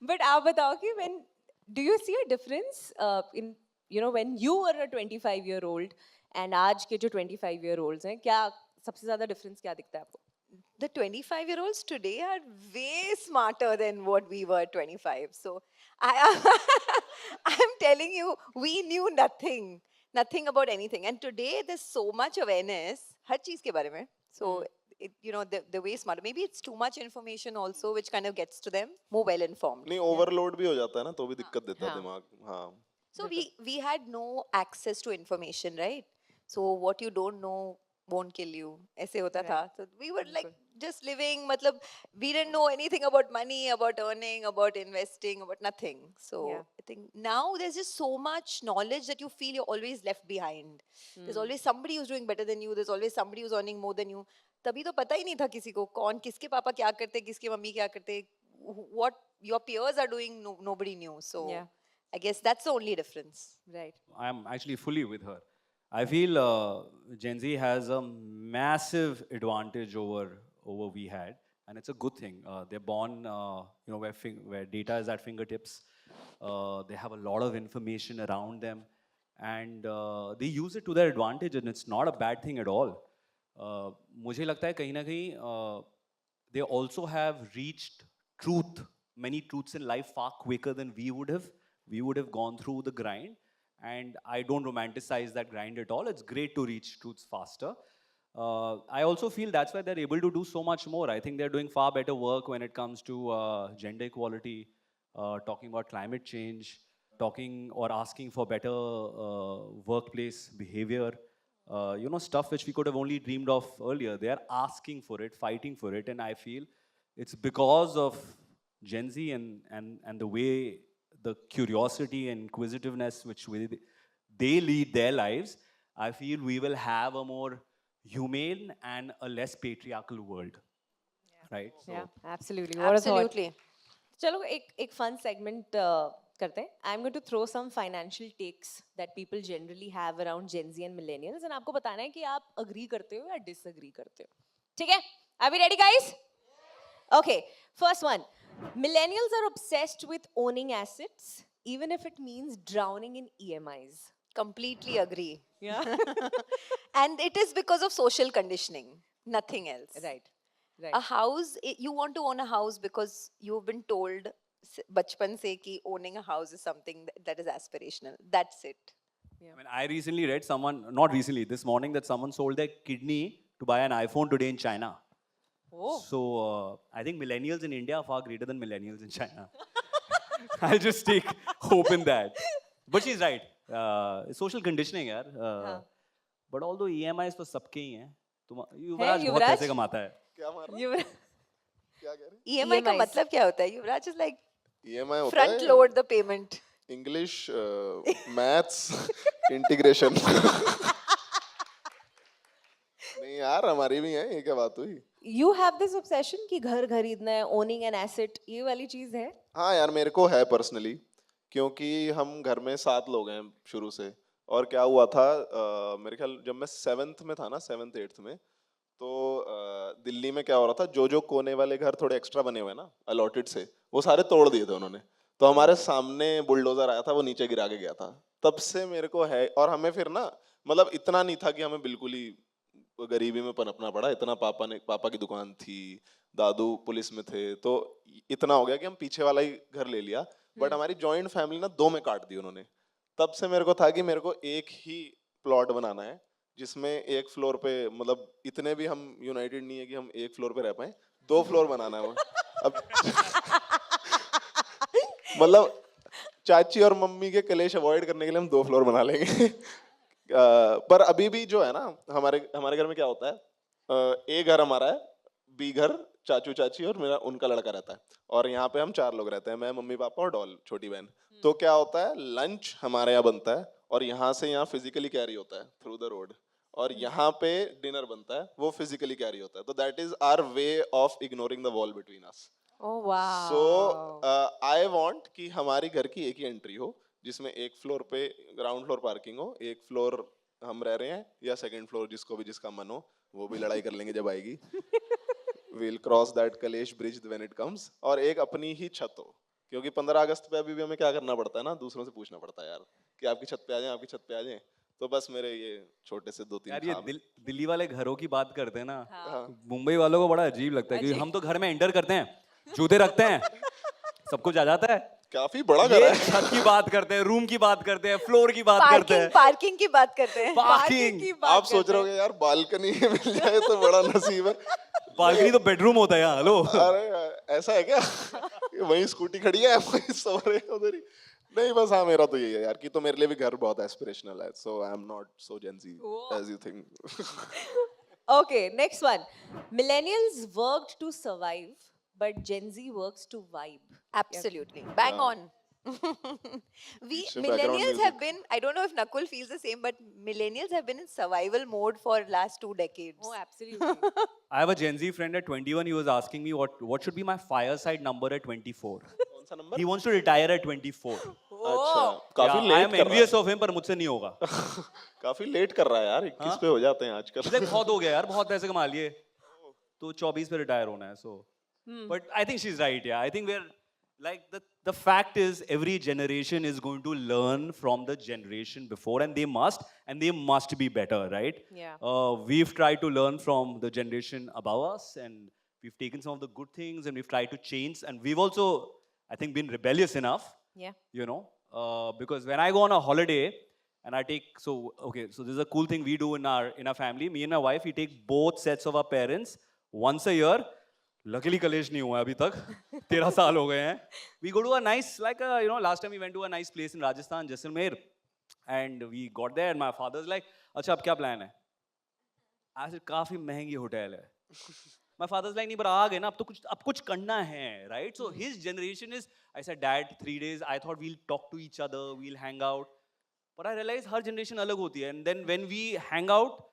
But आप बताओ कि when do you see a difference in when you were a 25-year-old and आज के जो 25-year-olds हैं क्या सबसे ज़्यादा difference क्या दिखता है आपको? The 25-year-olds today are way smarter than what we were 25. So I'm telling you, we knew nothing about anything. And today there's so much awareness हर चीज़ के बारे में. So the way smarter. Maybe it's too much information also, which kind of gets to them more well informed. नहीं overload भी हो जाता है ना तो भी दिक्कत देता है हाँ. दिमाग हाँ So we had no access to information, right? So what you don't know won't kill you. ऐसे होता था. So we were like just living. मतलब we didn't know anything about money, about earning, about investing, about nothing. So I think now there's just so much knowledge that you feel you're always left behind. There's always somebody who's doing better than you. There's always somebody who's earning more than you. तभी तो पता ही नहीं था किसी को कौन किसके पापा क्या करते किसके मम्मी क्या करते. What your peers are doing, nobody knew. So. I guess that's the only difference. Right. I'm actually fully with her. I feel Gen Z has a massive advantage over we had, and it's a good thing. They're born, where data is at fingertips. They have a lot of information around them, and they use it to their advantage, and it's not a bad thing at all. मुझे लगता है कहीं ना कहीं they also have reached many truths in life far quicker than we would have. We would have gone through the grind, and I don't romanticize that grind at all. It's great to reach truths faster. I also feel that's why they're able to do so much more. I think they're doing far better work when it comes to gender equality, talking about climate change, talking or asking for better workplace behavior. Stuff which we could have only dreamed of earlier. They are asking for it, fighting for it, and I feel it's because of Gen Z and the way the curiosity and inquisitiveness which they lead their lives, I feel we will have a more humane and a less patriarchal world. Right? So, Yeah, absolutely. What a thought. Absolutely. चलो एक fun segment करते हैं. I'm going to throw some financial takes that people generally have around Gen Z and millennials, and आपको बताना है कि आप agree करते हो या disagree करते हो. ठीक है? Are we ready, guys? Okay. First one. Millennials are obsessed with owning assets, even if it means drowning in EMIs. Completely agree. Yeah. And it is because of social conditioning, nothing else. Right. A house, you want to own a house because you've been told bachpan se ki owning a house is something that is aspirational. That's it. Yeah. I mean, I recently read not recently, this morning, that someone sold their kidney to buy an iPhone today in China. Oh. So I think millennials in India are far greater than millennials in China. I'll just take hope in that. But she's right. Social conditioning, yaar. But although EMIs तो सबके ही हैं, युवराज बहुत पैसे कमाता है. क्या मार रहा है? युवराज क्या कह रहे हैं? EMI का मतलब क्या होता है? Yuvraj is like EMI होता front है load the payment. English maths integration नहीं यार हमारी भी है ये क्या बात हुई You have this obsession कि घर खरीदना है, owning an asset, ये वाली चीज है? हाँ यार मेरे को है पर्सनली क्योंकि हम घर में 7 लोग हैं शुरू से और क्या हुआ था मेरे ख्याल जब मैं 7th में था ना 7th 8th में तो दिल्ली में क्या हो रहा था जो कोने वाले घर थोड़े एक्स्ट्रा बने हुए ना अलॉटेड से वो सारे तोड़ दिए थे उन्होंने तो हमारे सामने बुलडोजर आया था वो नीचे गिरा के गया था तब से मेरे को है और हमें फिर ना मतलब इतना नहीं था कि हमें बिल्कुल ही गरीबी में पनपना पड़ा इतना पापा की दुकान थी दादू पुलिस में थे तो इतना हो गया कि हम पीछे वाला ही घर ले लिया बट हमारी जॉइंट फैमिली ना 2 में काट दी उन्होंने तब से मेरे को था कि मेरे को एक ही प्लॉट बनाना है जिसमें एक फ्लोर पे मतलब इतने भी हम यूनाइटेड नहीं है कि हम एक फ्लोर पे रह पाए 2 फ्लोर बनाना है वो अब मतलब चाची और मम्मी के कलेश अवॉइड करने के लिए हम 2 फ्लोर बना लेंगे पर अभी भी जो है ना हमारे घर में क्या होता है ए घर हमारा है बी घर चाचू चाची और मेरा उनका लड़का रहता है और यहाँ पे हम 4 लोग रहते हैं मैं मम्मी पापा और डॉल छोटी बहन तो क्या होता है लंच हमारे यहाँ बनता है और यहाँ से यहाँ फिजिकली कैरी होता है थ्रू द रोड और यहाँ पे डिनर बनता है वो फिजिकली कैरी होता है तो that is our way of ignoring the wall between us Oh wow. So I want कि हमारी घर की एक ही एंट्री हो जिसमें एक फ्लोर पे ग्राउंड फ्लोर पार्किंग हो एक फ्लोर हम रह रहे हैं या सेकंड फ्लोर जिसको भी जिसका मन हो वो भी लड़ाई कर लेंगे जब आएगी we'll cross that कलेश ब्रिज when it comes और एक अपनी ही छत हो क्योंकि 15 अगस्त पे अभी भी हमें क्या करना पड़ता है ना, दूसरों से पूछना पड़ता है यार कि आपकी छत पे आ जाएं, आपकी छत पे आ जाएं। तो बस मेरे ये छोटे से 2-3 यार ये काम हैं। दिल्ली वाले घरों की बात करते हैं ना, हाँ। मुंबई वालों को बड़ा अजीब लगता है क्योंकि हम तो घर में एंटर करते हैं, जूते रखते हैं, सब कुछ आ जाता है। काफी बड़ा घर ये है। छत की बात करते हैं, रूम की बात करते हैं, फ्लोर की बात करते पार्किंग हैं। पार्किंग की बात करते हैं। पार्किंग की आप सोच रहे होगे यार बालकनी मिल जाए तो बड़ा नसीब है। बालकनी तो बेडरूम होता है यहाँ, हेलो। अरे ऐसा है क्या? वहीं स्कूटी खड़ी है, वहीं सो रहे हैं उधर ही। नहीं बस हाँ, मेरा तो यही है यार कि तो मेरे लिए भी घर बहुत एस्पिरेशनल है, so I am not so Gen Z as you think. Okay, next one. Millennials worked to survive, but Gen Z works to vibe. Absolutely. Bang Yeah. on. We Picture background millennials have music. been, I don't know if Nakul feels the same, but millennials have been in survival mode for last 2 decades. Oh, absolutely. I have a Gen Z friend at 21. He was asking me what should be my fireside number at 24. कौन सा number? He wants to retire at 24. अच्छा, काफी Yeah, I late am कर रहा envious of him, पर मुझसे नहीं होगा। है। काफी लेट कर रहा है यार, 21 पे हो जाते हैं आजकल। मुझे बहुत हो गया यार, बहुत पैसे कमा लिए, तो 24 पे रिटायर होना है, so. But I think she's right, yeah. I think we're like the fact is every generation is going to learn from the generation before, and they must be better, right? Yeah. We've tried to learn from the generation above us, and we've taken some of the good things, and we've tried to change, and we've also, I think, been rebellious enough. Yeah. You know, because when I go on a holiday and I take, so this is a cool thing we do in our family. Me and my wife, we take both sets of our parents once a year. Luckily कलेश नहीं हुआ है अभी तक, 13 साल हो गए हैं. We go to a nice, like a, last time we went to a nice place in Rajasthan, Jaisalmer, and we got there and my father's like, अच्छा अब क्या plan है? I said काफी महंगी होटल है. My father's like, नहीं पर आ गए ना, अब कुछ करना है, right? So his generation is, I said, Dad, 3 days, I thought we'll talk to each other, we'll hang out. But I realized her generation अलग होती है. And then when we hang out,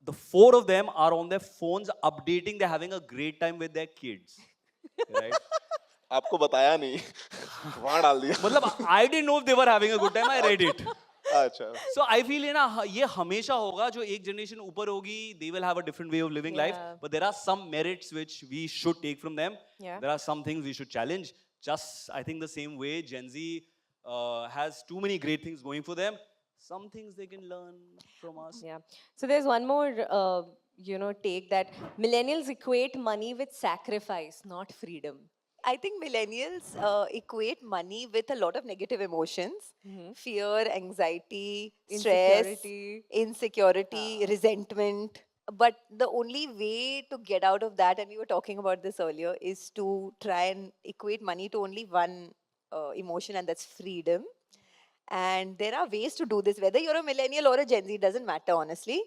the 4 of them are on their phones updating, they're having a great time with their kids. Right? आपको बताया नहीं, वहाँ डाल दिया। मतलब I didn't know if they were having a good time, I read it. अच्छा। So I feel ये हमेशा होगा, जो एक generation ऊपर होगी, they will have a different way of living life, Yeah. but there are some merits which we should take from them. Yeah. There are some things we should challenge. Just, I think the same way Gen Z has too many great things going for them, some things they can learn from us. Yeah. So there's one more, take that millennials equate money with sacrifice, not freedom. I think millennials equate money with a lot of negative emotions, fear, anxiety, stress, insecurity, resentment. But the only way to get out of that, and we were talking about this earlier, is to try and equate money to only one emotion, and that's freedom. And there are ways to do this, whether you're a millennial or a Gen Z, doesn't matter, honestly.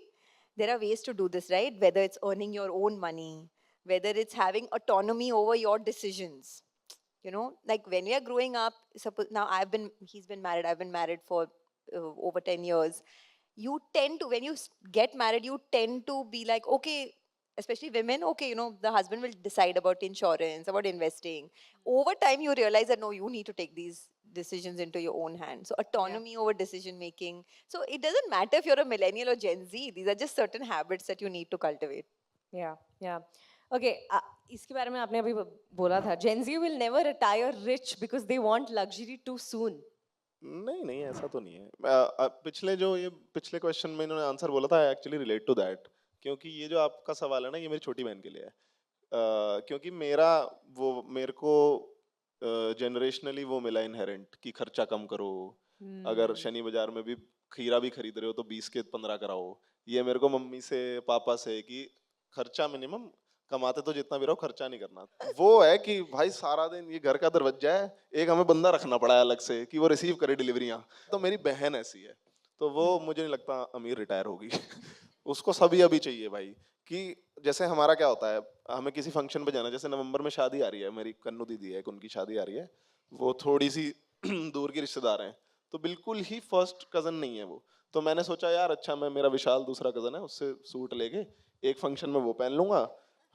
There are ways to do this, right? Whether it's earning your own money, whether it's having autonomy over your decisions. Like when we are growing up, suppose now he's been married, I've been married for over 10 years. You tend to, when you get married, you tend to be like, okay, especially women, okay, the husband will decide about insurance, about investing. Over time, you realize that no, you need to take these decisions into your own hands. So autonomy over decision making. So it doesn't matter if you're a millennial or Gen Z. These are just certain habits that you need to cultivate. Yeah, yeah. Okay, इसके बारे में आपने अभी बोला था, Gen Z will never retire rich because they want luxury too soon. नहीं ऐसा तो नहीं है। पिछले क्वेश्चन में इन्होंने आंसर बोला था, एक्चुअली रिलेट टू दैट, क्योंकि ये जो आपका सवाल है ना, ये मेरी छोटी बहन के लिए है। क्योंकि मेरे को जनरेशनली वो मिला इनहेरेंट कि खर्चा कम करो, अगर शनि बाजार में भी खीरा भी खरीद रहे हो तो 20 के 15 कराओ। ये मेरे को मम्मी से पापा से कि खर्चा मिनिमम, कमाते तो जितना भी रहो खर्चा नहीं करना। वो है कि भाई सारा दिन ये घर का दरवाजा है, एक हमें बंदा रखना पड़ा है अलग से कि वो रिसीव करे डिलीवरियां। तो मेरी बहन ऐसी है, तो वो मुझे नहीं लगता अमीर रिटायर होगी। उसको सभी अभी चाहिए भाई, कि जैसे हमारा क्या होता है, हमें किसी फंक्शन पे जाना, जैसे नवंबर में शादी आ रही है, मेरी कन्नू दीदी है, उनकी शादी आ रही है, वो थोड़ी सी दूर की रिश्तेदार हैं, तो बिल्कुल ही फर्स्ट कजन नहीं है वो। तो मैंने सोचा यार अच्छा, मैं मेरा विशाल दूसरा कजन है, उससे सूट लेके एक फंक्शन में वो पहन लूंगा,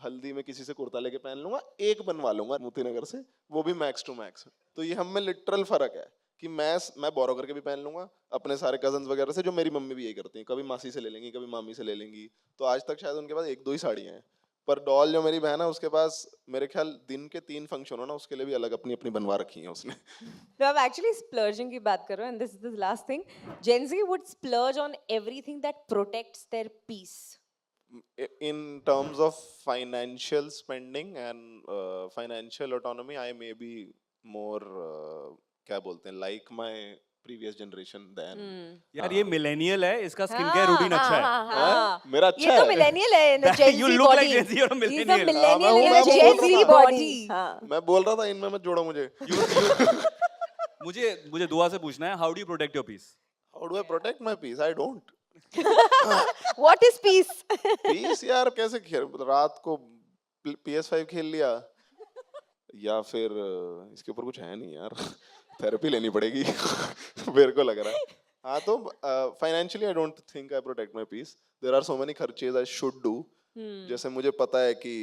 हल्दी में किसी से कुर्ता लेके पहन लूंगा, एक बनवा लूंगा मोती नगर से, वो भी मैक्स टू मैक्स। तो ये हम में लिटरल फर्क है कि मैं बोरो करके भी पहन लूंगा अपने सारे कजन्स वगैरह से, जो मेरी मम्मी भी यही करती हैं, कभी मासी से ले लेंगी, कभी मामी से ले लेंगी। तो आज तक शायद उनके पास 1-2 ही साड़ियाँ हैं, पर डॉल जो मेरी बहन है उसके पास मेरे ख्याल दिन के 3 फंक्शन हो ना उसके लिए भी अलग अपनी अपनी बनवा रखी है उसने. No, I'm actually splurging की बात कर रहा हूँ, and this is the last thing. Gen Z would splurge on everything that protects their peace. In terms of financial spending and financial autonomy, I may be more क्या बोलते हैं like my previous generation than. यार ये millennial है, इसका skin care हाँ, routine अच्छा है. हाँ, मेरा अच्छा ये तो है. मिलेनियल है in the Gen You Z look like body. Gen Z or a He's a millennial. millennial मैं in हूँ, a मैं Gen बोल Z रहा था. body. हाँ. मैं बोल रहा था इनमें मत जोड़ो मुझे. मुझे दुआ से पूछना है, how do you protect your peace? How do I protect my peace? I don't. What is peace? Peace यार कैसे खेल रात को PS5 खेल लिया या फिर इसके ऊपर कुछ है नहीं यार. थेरेपी लेनी पड़ेगी. मेरे को लग रहा है. हाँ तो financially I don't think I protect my peace. There are so many खर्चेज आई शुड डू. जैसे मुझे पता है कि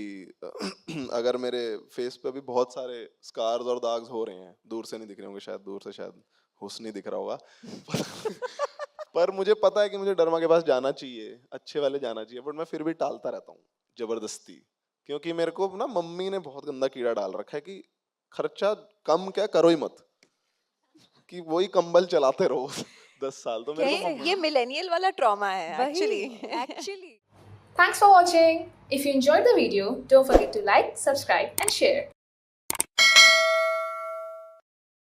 अगर मेरे फेस पे भी बहुत सारे स्कार्स और दाग्स हो रहे हैं, दूर से नहीं दिख रहे होंगे शायद, दूर से शायद हुस्न ही दिख रहा होगा. पर मुझे पता है कि मुझे डरमा के पास जाना चाहिए, अच्छे वाले जाना चाहिए, बट मैं फिर भी टालता रहता हूँ जबरदस्ती. क्योंकि मेरे को ना मम्मी ने बहुत गंदा कीड़ा डाल रखा है कि खर्चा कम क्या करो ही मत, कि वही कंबल चलाते रहो 10 साल. तो मेरे को ये मिलेनियल वाला ट्रॉमा है वही, actually. actually. Thanks for watching. If you enjoyed the video, don't forget to like, subscribe and share.